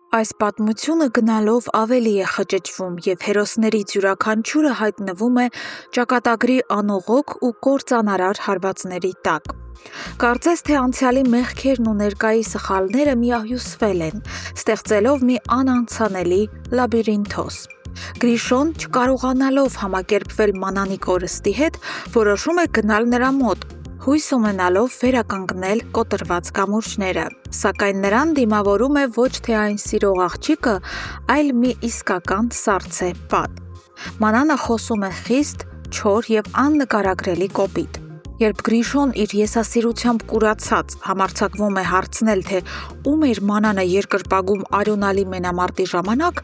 Այս պատմությունը գնալով ավելի է խճճվում և հերոսներից յուրաքանչյուրը հայտնվում է ճակատագրի անողոք ու կործանարար հարվածների տակ։ Կարծես թե անցյալի մեղքերն ու ներկայի սխալները միահյուսվել են, ստեղծելով մի անանցանելի լաբիրինթոս։ Գրիշոն, չկարողանալով համակերպվել մանանի կորստի հետ, որոշում է գնալ նրա մոտ, հույս ունենալով վերականգնել կոտրված կամուրջները, սակայն նրան դիմավորում է ոչ թե այն սիրող աղջիկը, այլ մի իսկական սառցե-պատ։ Մանանը խոսում է խիստ, չոր և աննկարագրելի կոպիտ։ Երբ Գրիշոն իր եսասիրությամբ կուրացած համարձակվում է հարցնել, թե ում էր մանանը երկրպագում արյունալի մենամարտի ժամանակ,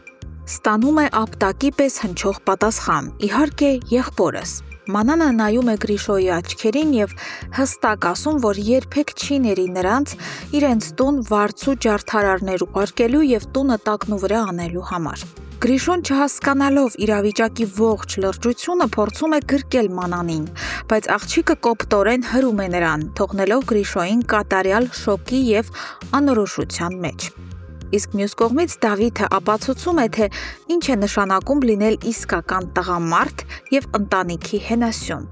ստանում է ապտակի պես հնչող պատասխան՝ իհարկե եղբորս։ Մանանը նայում է Գրիշոյի աչքերին և հստակ ասում, որ երբեք չի ների նրանց իրենց տուն վարձու ջարդարարներ ուղարկելու և տունը տակնուվրա անելու համար։ Գրիշոն, չհասկանալով իրավիճակի ողջ լրջությունը, փորձում է գրկել մանանին, բայց աղջիկը կոպտորեն հրում է նրան, թողնելով Գրիշոյին կատարյալ շոկի և անորոշության մեջ։ Իսկ մյուս կողմից Դավիթը ապացուցում է, թե ինչ է նշանակում լինել իսկական տղամարդ և ընտանիքի հենասյուն։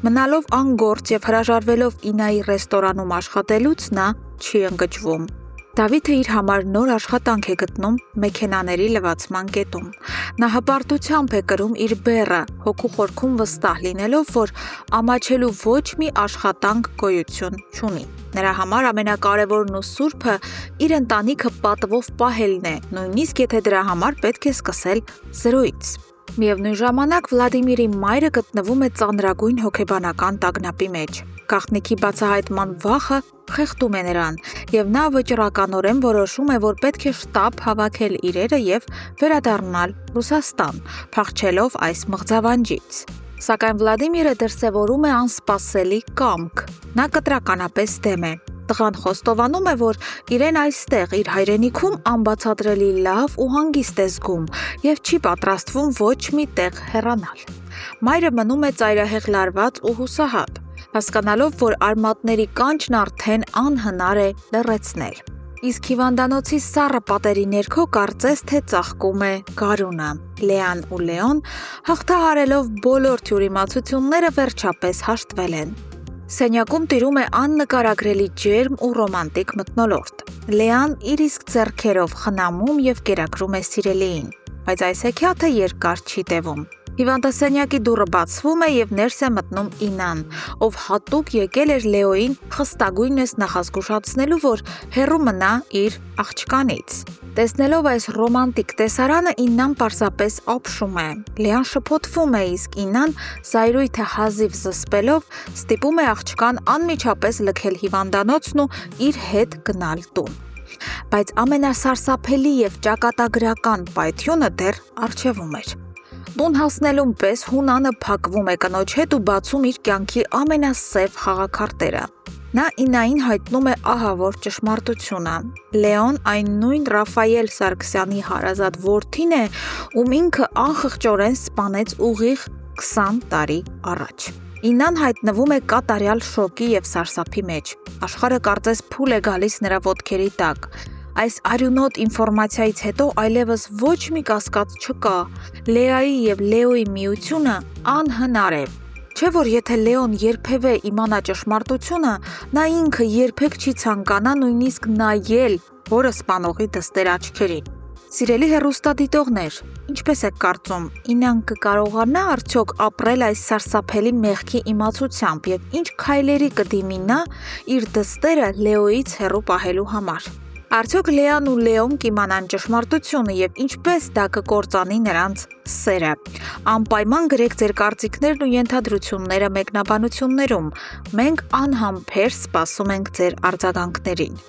Մնալով անգործ և հրաժարվելով Ինայի ռեստորանում աշխատելուց, նա չի ընկճվում։ Դավիթը իր համար նոր աշխատանք է գտնում մեքենաների լվացման կետում։ Նա հպարտությամբ է կրում իր բեռը, հոգու խորքում վստահ լինելով, որ ամաչելու ոչ մի աշխատանք գոյություն չունի։ Նրա համար ամենակարևորն ու սուրբը իր ընտանիքը պատվով պահելն է, նույնիսկ եթե դրա համար պետք է սկսել զրոյից։ Միևնույն ժամանակ Վլադիմիրի մայրը գտնվում է ծանրագույն հոգեբանական տագնապի մեջ։ Գաղտնիքի բացահայտման վախը խեղդում է նրան, և նա վճռականորեն որոշում է, որ պետք է շտապ հավաքել իրերը և վերադառնալ Ռուսաստան, փախչելով այս մղձավանջից։ Սակայն Վլադիմիրը դրսևորում է անսպասելի կամք։ Նա կտրականապես դեմ է։ Տղան խոստովանում է, որ իրեն այստեղ, իր հայրենիքում անբացատրելի լավ ու հանգիստ է զգում և չի պատրաստվում ոչ մի տեղ հեռանալ։ Մայրը մնում է ծայրահեղ լարված ու հուսահատ, հասկանալով, որ արմատների կանչն արդեն անհնար է լռեցնել։ Իսկ հիվանդանոցի սառը պատերի ներքո կարծես թե ծաղկում է գարունը։ Լեան ու Լեոն, հաղթահարելով բոլոր թյուրիմացությունները, վերջապես հաշտվել են։ Սենյակում տիրում է աննկարագրելի ջերմ ու ռոմանտիկ մթնոլորտ։ Լեան իր իսկ ձեռքերով խնամում և կերակրում է սիրելիին, բայց այս հեքիաթը երկար չի տևում։ Հիվանդասենյակի դուռը բացվում է և ներս է մտնում Ինան, ով հատուկ եկել էր Լեոյին խստագույնս նախազգուշացնելու, որ հեռու մնա իր աղջկանից։ Տեսնելով այս ռոմանտիկ տեսարանը, Իննան պարզապես ապշում է։ Լեան շփոթվում է, իսկ Իննան զայրույթը հազիվ զսպելով ստիպում է աղջկան անմիջապես լքել հիվանդանոցն ու իր հետ գնալ տուն։ Բայց ամենասարսափելի և ճակատագրական պայթյունը դեռ առջևում էր։ Տուն հասնելուն պես Հունանը փակվում է կնոջ հետ ու բացում իր կյանքի ամենասև խաղաքարտերը։ Նա Ինային հայտնում է ահավոր ճշմարտությունը։ Լեոն այն նույն Ռաֆայել Սարգսյանի հարազատ որդին է, ում ինքը անխղճորեն սպանեց ուղիղ 20 տարի առաջ։ Իննան հայտնվում է կատարյալ շոկի և սարսափի մեջ։ Աշխարհը կարծես փուլ է գալիս նրա ոտքերի տակ։ Այս արյունոտ ինֆորմացիայից հետո այլևս ոչ մի կասկած չկա։ Լեայի և Լեոյի միությունը անհնար է։ Չէ՞ որ եթե Լեոն երբևէ իմանա ճշմարտությունը, նա ինքը երբեք չի ցանկանա նույնիսկ նայել հորը սպանողի դստեր աչքերին։ Սիրելի հեռուստադիտողներ, ինչպես եք կարծում, Իննան կկարողանա արդյոք ապրել այս սարսափելի մեղքի իմացությամբ և ինչ քայլերի կդիմի նա իր դստերը Լեոյից հեռու պահելու համար։ Արդյոք Լեան ու Լեոն կիմանան ճշմարտությունը և ինչպես դա կկործանի նրանց սերը։ Անպայման գրեք ձեր կարծիքներն ու ենթադրությունները մեկնաբանություններում։ Մենք անհամբեր սպասում ենք ձեր արձագանքներին։